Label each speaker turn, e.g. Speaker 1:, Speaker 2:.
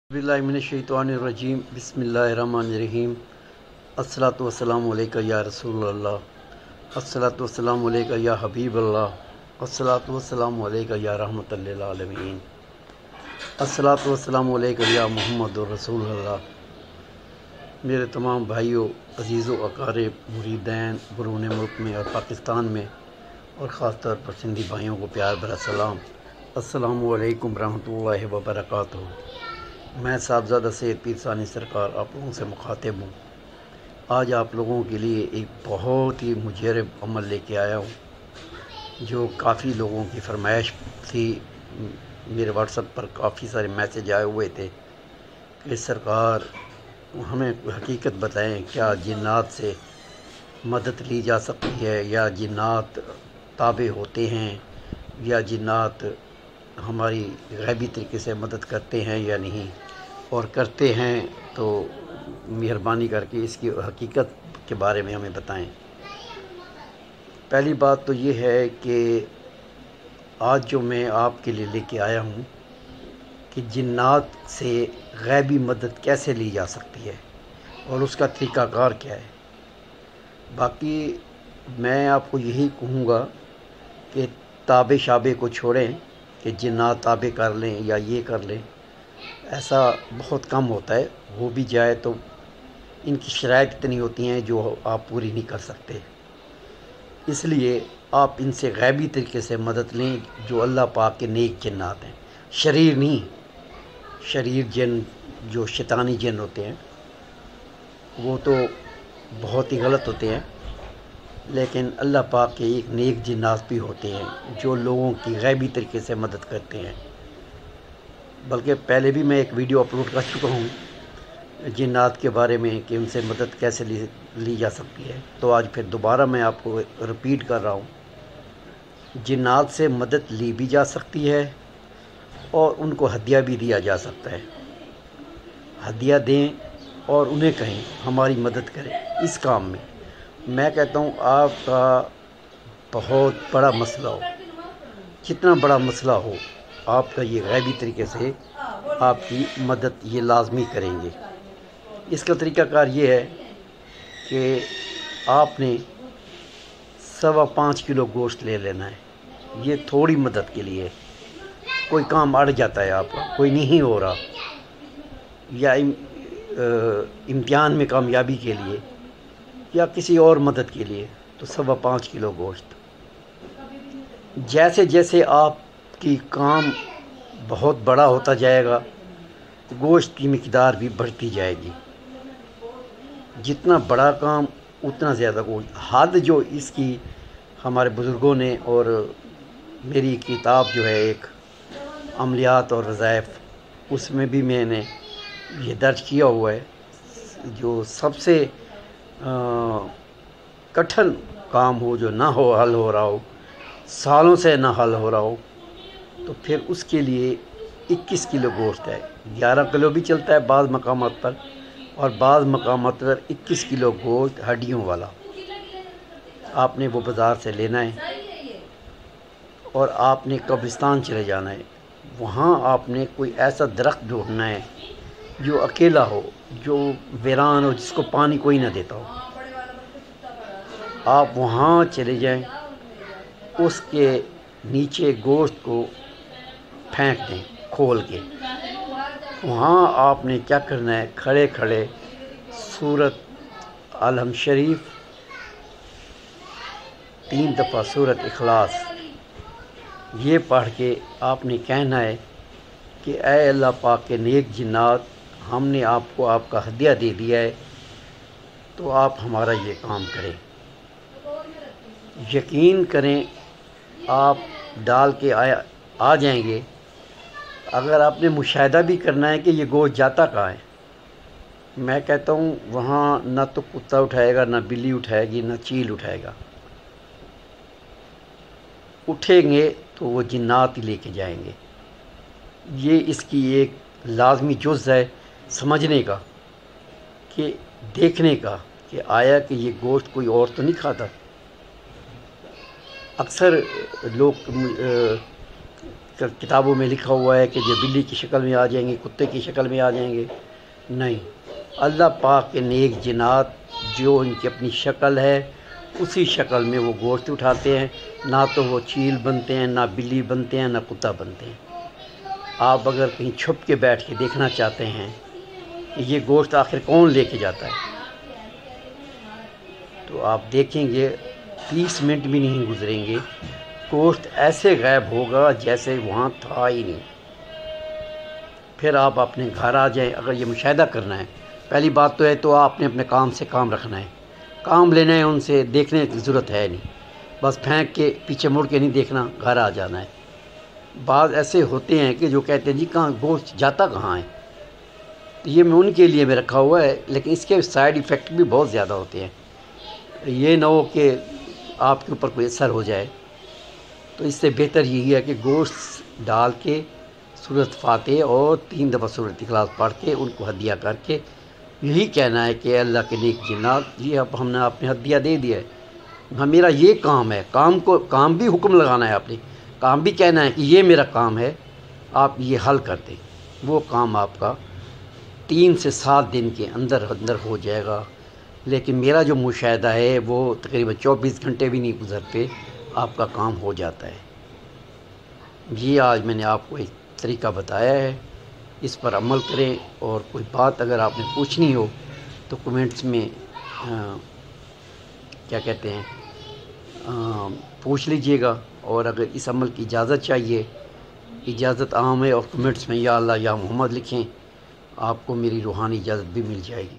Speaker 1: बिस्मिल्लाहिर्रहमानिर्रहीम बिस्मिल्लाहिर्रहमानिर्रहीम। अस्सलातु वस्सलामु अलैका या रसूल अल्लाह, अस्सलातु वस्सलामु अलैका या हबीब अल्लाह, अस्सलातु वस्सलामु अलैका या रहमतल लिल आलमीन, अस्सलातु वस्सलामु अलैका या मुहम्मदुर रसूल अल्लाह। मेरे तमाम भाइयों, अजीज़ों, अकारिब, मुरीदैन बरून मुल्क में और पाकिस्तान में और ख़ास तौर पर सिंधी भाइयों को प्यार भरा सलाम। अस्सलामु अलैकुम रहमतुल्लाहि व बरकातुहू। मैं साहबजादा सैयद पीर सानी सरकार आप लोगों से मुखातिब हूँ। आज आप लोगों के लिए एक बहुत ही मुजरब अमल लेके आया हूँ जो काफ़ी लोगों की फरमाइश थी। मेरे व्हाट्सएप पर काफ़ी सारे मैसेज आए हुए थे कि सरकार हमें हकीकत बताएं, क्या जिन्नात से मदद ली जा सकती है या जिन्नात ताबे होते हैं या जिन्नात हमारी गैबी तरीके से मदद करते हैं या नहीं, और करते हैं तो मेहरबानी करके इसकी हकीकत के बारे में हमें बताएं। पहली बात तो ये है कि आज जो मैं आपके लिए लेके आया हूँ कि जिन्नात से गैबी मदद कैसे ली जा सकती है और उसका तरीक़ाकार क्या है। बाकी मैं आपको यही कहूँगा कि ताबे शाबे को छोड़ें कि जिन्नात ताबे कर लें या ये कर लें, ऐसा बहुत कम होता है। हो भी जाए तो इनकी शराइत इतनी होती हैं जो आप पूरी नहीं कर सकते। इसलिए आप इनसे गैबी तरीके से मदद लें जो अल्लाह पाक के नेक जिन्नात हैं, शरीर नहीं। शरीर जिन जो शैतानी जिन होते हैं वो तो बहुत ही गलत होते हैं, लेकिन अल्लाह पाक के एक नेक जिन्नात भी होते हैं जो लोगों की गैबी तरीके से मदद करते हैं। बल्कि पहले भी मैं एक वीडियो अपलोड कर चुका हूँ जिन्नात के बारे में कि उनसे मदद कैसे ली जा सकती है। तो आज फिर दोबारा मैं आपको रिपीट कर रहा हूँ। जिन्नात से मदद ली भी जा सकती है और उनको हदिया भी दिया जा सकता है। हदिया दें और उन्हें कहें हमारी मदद करें इस काम में। मैं कहता हूँ आपका बहुत बड़ा मसला हो, जितना बड़ा मसला हो, आपका ये गैबी तरीके से आपकी मदद ये लाजमी करेंगे। इसका तरीक़ाकार ये है कि आपने 5.25 किलो गोश्त ले लेना है। ये थोड़ी मदद के लिए, कोई काम अड़ जाता है आपका, कोई नहीं हो रहा, या इम्तिहान में कामयाबी के लिए या किसी और मदद के लिए, तो 5.25 किलो गोश्त। जैसे जैसे आपकी काम बहुत बड़ा होता जाएगा गोश्त की मिक़दार भी बढ़ती जाएगी। जितना बड़ा काम उतना ज़्यादा गोश्त। हद जो इसकी हमारे बुज़ुर्गों ने, और मेरी किताब जो है एक अमलियात और वज़ाइफ, उसमें भी मैंने ये दर्ज किया हुआ है, जो सबसे कठिन काम हो, जो ना हो हल हो रहा हो, सालों से ना हल हो रहा हो, तो फिर उसके लिए 21 किलो गोश्त है। 11 किलो भी चलता है बाज़ मकामात पर, और बाज़ मकामात पर 21 किलो गोश्त हड्डियों वाला आपने वो बाज़ार से लेना है और आपने कब्रिस्तान चले जाना है। वहाँ आपने कोई ऐसा दरख्त ढूंढना है जो अकेला हो, जो वीरान हो, जिसको पानी कोई ना देता हो। आप वहाँ चले जाएं, उसके नीचे गोश्त को फेंक दें खोल के। वहाँ आपने क्या करना है, खड़े खड़े सूरत अलहम शरीफ 3 दफ़ा, सूरत इखलास ये पढ़ के आपने कहना है कि ऐ अल्लाह पाक के नेक जिन्नात, हमने आपको आपका हदिया दे दिया है, तो आप हमारा ये काम करें। यकीन करें आप डाल के आ जाएंगे। अगर आपने मुशाहिदा भी करना है कि ये गोश्त जाता कहाँ है, मैं कहता हूँ वहाँ ना तो कुत्ता उठाएगा, ना बिल्ली उठाएगी, ना चील उठाएगा। उठेंगे तो वो जिन्नात ही लेके जाएंगे। ये इसकी एक लाजमी जुज़ है समझने का, कि देखने का कि आया कि ये गोश्त कोई और तो नहीं खाता। अक्सर लोग کتابوں میں لکھا ہوا ہے کہ جو بلی کی شکل میں آ جائیں گے، کتے کی شکل میں آ جائیں گے، نہیں، اللہ پاک کے نیک جنات جو ان کی اپنی شکل ہے اسی شکل میں وہ گوشت اٹھاتے ہیں، نہ تو وہ چیل بنتے ہیں، نہ بلی بنتے ہیں، نہ کتا بنتے ہیں۔ آپ اگر کہیں چھپ کے بیٹھ کے دیکھنا چاہتے ہیں کہ یہ گوشت آخر کون لے کے جاتا ہے تو آپ دیکھیں گے 30 منٹ بھی نہیں گزریں گے، گوشت ایسے غائب ہوگا جیسے وہاں تھا ہی نہیں۔ پھر آپ اپنے گھر آ جائیں۔ اگر یہ مشاہدہ کرنا ہے، پہلی بات تو ہے تو آپ نے اپنے کام سے کام رکھنا ہے، کام لینا ہے، ان سے دیکھنے کی ضرورت ہے نہیں، بس پھینک کے پیچھے مڑ کے نہیں دیکھنا، گھر آ جانا ہے۔ بعض ایسے ہوتے ہیں کہ جو کہتے ہیں جی کہاں گوشت جاتا کہاں ہے، تو یہ میں ان کے لیے میں رکھا ہوا ہے، لیکن اس کے سائیڈ ایفیکٹ بھی بہت زیادہ ہوتے ہیں۔ یہ نہ ہو کہ آپ کے اوپر کوئی اثر ہو جائے، تو اس سے بہتر یہی ہے کہ گوشت ڈال کے سورۃ فاتح اور 3 دفعہ سورۃ اخلاص پڑھ کے ان کو ہدیہ کر کے یہی کہنا ہے کہ اللہ کے نیک جنات جی اب ہم نے آپ نے ہدیہ دے دیا ہے، میرا یہ کام ہے، کام بھی حکم لگانا ہے، آپ نے کام بھی کہنا ہے کہ یہ میرا کام ہے، آپ یہ حل کر دیں، وہ کام آپ کا 3 سے 7 دن کے اندر ہو جائے گا۔ لیکن میرا جو مشاہدہ ہے وہ تقریباً 24 گھنٹے بھی نہیں گزرتے، آپ کا کام ہو جاتا ہے۔ یہ آج میں نے آپ کو ایک طریقہ بتایا ہے، اس پر عمل کریں، اور کوئی بات اگر آپ نے پوچھنی ہو تو کمنٹس میں کیا کہتے ہیں پوچھ لیجئے گا، اور اگر اس عمل کی اجازت چاہیے، اجازت عام ہے، اور کمنٹس میں یا اللہ یا محمد لکھیں، آپ کو میری روحانی اجازت بھی مل جائے گی۔